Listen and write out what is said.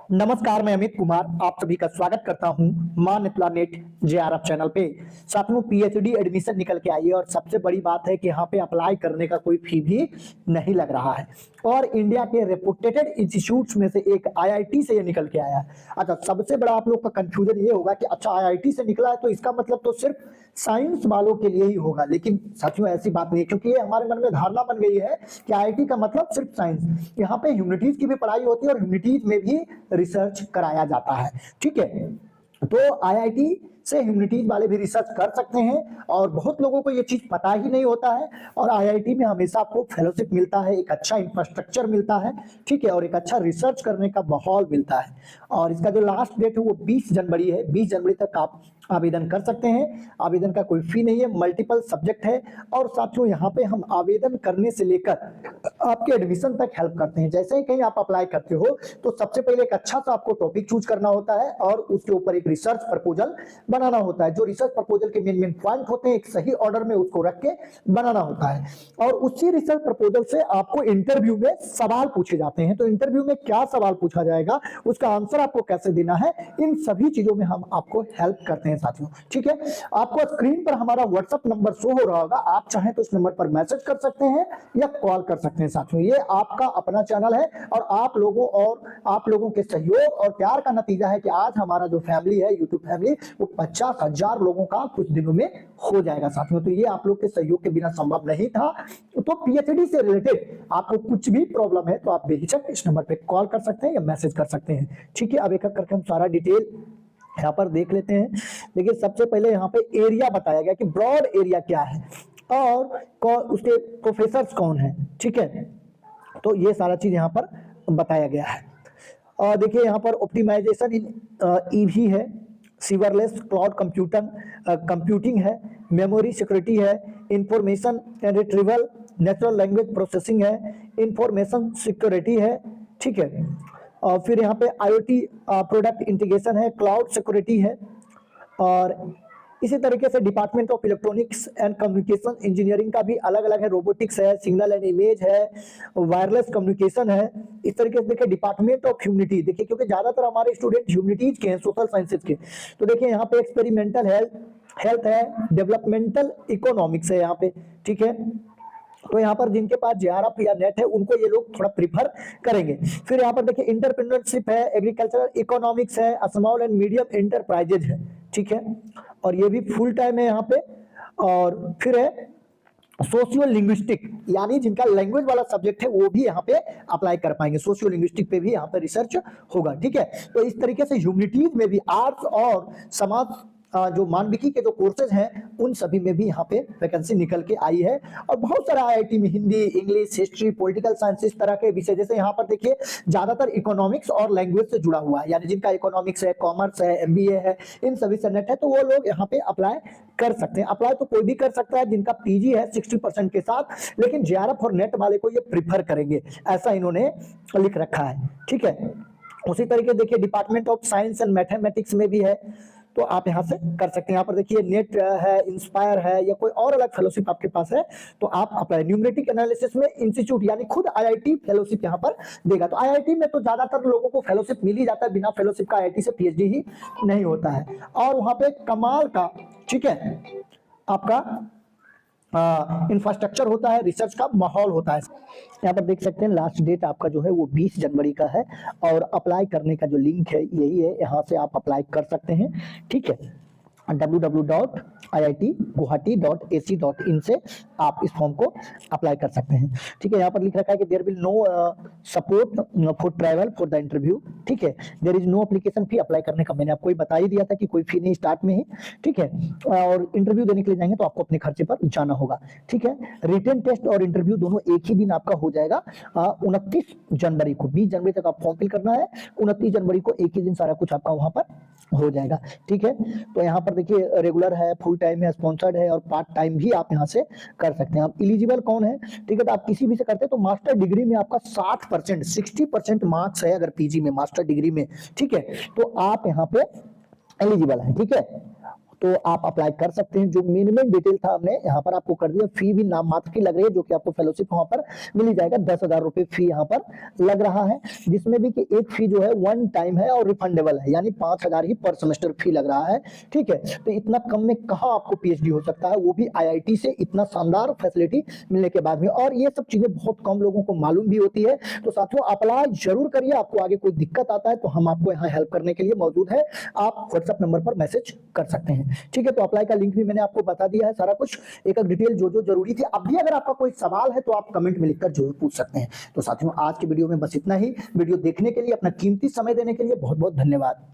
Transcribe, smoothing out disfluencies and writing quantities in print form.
नमस्कार, मैं अमित कुमार आप सभी का स्वागत करता हूं मान प्लानेट जेआरएफ चैनल पे। साथियों, पीएचडी एडमिशन निकल के आई है और सबसे बड़ी बात है कि यहाँ पे अप्लाई करने का कोई फी भी नहीं लग रहा है और इंडिया के रेपुटेटेड इंस्टीट्यूट्स में से एक आईआईटी से ये निकल के आया है। अच्छा, सबसे बड़ा आप लोग का कंफ्यूजन ये होगा कि अच्छा आईआईटी से निकला है तो इसका मतलब तो सिर्फ साइंस वालों के लिए ही होगा, लेकिन साथियों ऐसी बात नहीं है, क्योंकि ये हमारे मन में धारणा बन गई है कि आईआईटी का मतलब सिर्फ साइंस। यहाँ पे ह्यूमैनिटीज की भी पढ़ाई होती है और ह्यूमैनिटीज में भी रिसर्च कराया जाता है। ठीक है, तो आईआईटी से ह्यूमैनिटीज वाले भी रिसर्च कर सकते हैं और बहुत लोगों को ये चीज पता ही नहीं होता है। और आईआईटी में हमेशा आपको फेलोशिप मिलता है, एक अच्छा इंफ्रास्ट्रक्चर मिलता है, ठीक है, और एक अच्छा रिसर्च करने का माहौल मिलता है। और इसका जो लास्ट डेट है वो 20 जनवरी है। 20 जनवरी तक आप आवेदन कर सकते हैं। आवेदन का कोई फी नहीं है, मल्टीपल सब्जेक्ट है। और साथियों, यहाँ पे हम आवेदन करने से लेकर आपके एडमिशन तक हेल्प करते हैं। जैसे ही कहीं आप अप्लाई करते हो तो सबसे पहले एक अच्छा सा आपको टॉपिक चूज करना होता है और उसके ऊपर एक रिसर्च प्रपोजल बनाना होता है। जो रिसर्च प्रपोजल के मेन पॉइंट होते हैं एक सही ऑर्डर में उसको रख के बनाना होता है और उसी रिसर्च प्रपोजल से आपको इंटरव्यू में सवाल पूछे जाते हैं। तो इंटरव्यू में क्या सवाल पूछा जाएगा, उसका आंसर आपको कैसे देना है, इन सभी चीजों में हम आपको हेल्प करते हैं साथियों। ठीक है, आपको स्क्रीन पर हमारा व्हाट्सएप नंबर शो हो रहा होगा, आप चाहें तो इस नंबर पर मैसेज कर सकते हैं या कॉल कर सकते हैं। साथियों, ये आपका अपना चैनल है और आप लोगों के सहयोग और प्यार का नतीजा है कि आज हमारा जो फैमिली है, यूट्यूब फैमिली, वो 50,000 लोगों का कुछ दिनों में हो जाएगा साथियों। तो ये आप लोग के सहयोग के बिना संभव नहीं था। तो पीएचडी से रिलेटेड आपको कुछ भी प्रॉब्लम है तो आप बेहिचक इस नंबर पे कॉल कर सकते हैं या मैसेज कर सकते हैं। ठीक है, अब एक एक करके हम सारा डिटेल यहाँ पर देख लेते हैं। देखिए, सबसे पहले यहाँ पे एरिया बताया गया कि ब्रॉड एरिया क्या है और उसके प्रोफेसर्स कौन है। ठीक है, तो ये सारा चीज यहाँ पर बताया गया है। और देखिए यहाँ पर ऑप्टिमाइजेशन इन ईवी है, सीवरलेस क्लाउड कंप्यूटिंग है, मेमोरी सिक्योरिटी है, information retrieval, natural language processing है, इंफॉर्मेशन सिक्योरिटी है। ठीक है, और फिर यहाँ पे आईओटी प्रोडक्ट इंटीग्रेशन है, क्लाउड सिक्योरिटी है। और इसी तरीके से department of electronics and communication engineering का भी अलग अलग है, रोबोटिक्स है, सिग्नल एंड इमेज है, वायरलेस कम्युनिकेशन है। इस तरीके से देखिए डिपार्टमेंट ऑफ ह्यूमैनिटी, देखिए क्योंकि ज्यादातर हमारे स्टूडेंट ह्यूमैनिटीज के हैं, सोशल साइंसेज के, तो देखिए यहाँ पे एक्सपेरिमेंटल हेल्थ है, डेवलपमेंटल इकोनॉमिक्स है यहाँ पे। ठीक है, तो यहाँ पर जिनके पास जेआरएफ या नेट है उनको ये लोग थोड़ा प्रीफर करेंगे। फिर यहाँ पर देखिए एंटरप्रेन्योरशिप है, एग्रीकल्चरल इकोनॉमिक्स है, स्मॉल एंड मीडियम एंटरप्राइजेज है। ठीक है, और ये भी फुल टाइम है यहाँ पे। और फिर है सोशियो लिंग्विस्टिक, यानी जिनका लैंग्वेज वाला सब्जेक्ट है वो भी यहाँ पे अप्लाई कर पाएंगे। सोशियो लिंग्विस्टिक पे भी यहाँ पे रिसर्च होगा। ठीक है, तो इस तरीके से ह्यूमैनिटीज में भी आर्ट्स और समाज जो मानविकी के जो कोर्सेज हैं उन सभी में भी यहाँ पे वैकेंसी निकल के आई है। और बहुत सारा आईआईटी में Hindi, English, history, political science, इस तरह के विषय, जैसे यहाँ पर देखिए ज्यादातर इकोनॉमिक्स और लैंग्वेज से जुड़ा हुआ है, यानी जिनका इकोनॉमिक्स है, कॉमर्स है, एमबीए है, इन सभी से नेट है, तो वो लोग यहाँ पे अप्लाई कर सकते हैं। अप्लाई तो कोई भी कर सकता है जिनका पीजी है 60% के साथ, लेकिन जेआरएफ और नेट वाले को ये प्रिफर करेंगे, ऐसा इन्होंने लिख रखा है। ठीक है, उसी तरीके देखिए department of science and mathematics में भी है, तो आप यहाँ से कर सकते हैं। यहाँ पर देखिए नेट है, इंस्पायर है, या कोई और अलग फेलोशिप आपके पास है तो आप अप्लाई। न्यूमेरिक एनालिसिस में इंस्टीट्यूट यानी खुद आईआईटी फेलोशिप यहाँ पर देगा। तो आईआईटी में तो ज्यादातर लोगों को फेलोशिप मिल ही जाता है, बिना फेलोशिप का आईआईटी से पीएचडी ही नहीं होता है। और वहां पे कमाल का, ठीक है, आपका इंफ्रास्ट्रक्चर होता है, रिसर्च का माहौल होता है। यहाँ पर देख सकते हैं लास्ट डेट आपका जो है वो 20 जनवरी का है और अप्लाई करने का जो लिंक है यही है, यहाँ से आप अप्लाई कर सकते हैं। ठीक है, www.iitguwahati.ac.in से आप इस फॉर्म को अप्लाई कर सकते हैं। ठीक है, यहाँ पर लिख रखा है कि there will no support for travel for the interview. ठीक है, there is no application fee. Apply करने का मैंने आपको बता ही दिया था कि कोई फी नहीं स्टार्ट में ही। ठीक है, और इंटरव्यू देने के लिए जाएंगे तो आपको अपने खर्चे पर जाना होगा। ठीक है, रिटन टेस्ट और इंटरव्यू दोनों एक ही दिन आपका हो जाएगा 29 जनवरी को। 20 जनवरी तक आप फॉर्म फिल करना है, 29 जनवरी को एक ही दिन सारा कुछ आपका वहां पर हो जाएगा। ठीक है, तो यहाँ पर देखिए रेगुलर है, फुल टाइम है, स्पॉन्सर्ड है और पार्ट टाइम भी आप यहाँ से कर सकते हैं। आप एलिजिबल कौन है, ठीक है, तो आप किसी भी से करते हैं तो मास्टर डिग्री में आपका 60% मार्क्स है अगर पीजी में, मास्टर डिग्री में, ठीक है, तो आप यहाँ पे एलिजिबल है। ठीक है, तो आप अप्लाई कर सकते हैं। जो मिनिमम डिटेल था हमने यहाँ पर आपको कर दिया। फी भी नाम मात्र की लग रही है, जो कि आपको फेलोशिप वहां पर मिल जाएगा। 10,000 रुपए फी यहाँ पर लग रहा है, जिसमें भी कि एक फी जो है वन टाइम है और रिफंडेबल है, यानी 5,000 ही पर सेमेस्टर फी लग रहा है। ठीक है, तो इतना कम में कहाँ आपको पीएचडी हो सकता है, वो भी आईआईटी से इतना शानदार फैसिलिटी मिलने के बाद में। और ये सब चीजें बहुत कम लोगों को मालूम भी होती है। तो साथियों अप्लाई जरूर करिए। आपको आगे कोई दिक्कत आता है तो हम आपको यहाँ हेल्प करने के लिए मौजूद है। आप व्हाट्सएप नंबर पर मैसेज कर सकते हैं। ठीक है, तो अप्लाई का लिंक भी मैंने आपको बता दिया है, सारा कुछ एक डिटेल जो जो जरूरी थी। अब भी अगर आपका कोई सवाल है तो आप कमेंट में लिखकर जरूर पूछ सकते हैं। तो साथियों आज की वीडियो में बस इतना ही। वीडियो देखने के लिए, अपना कीमती समय देने के लिए बहुत बहुत धन्यवाद।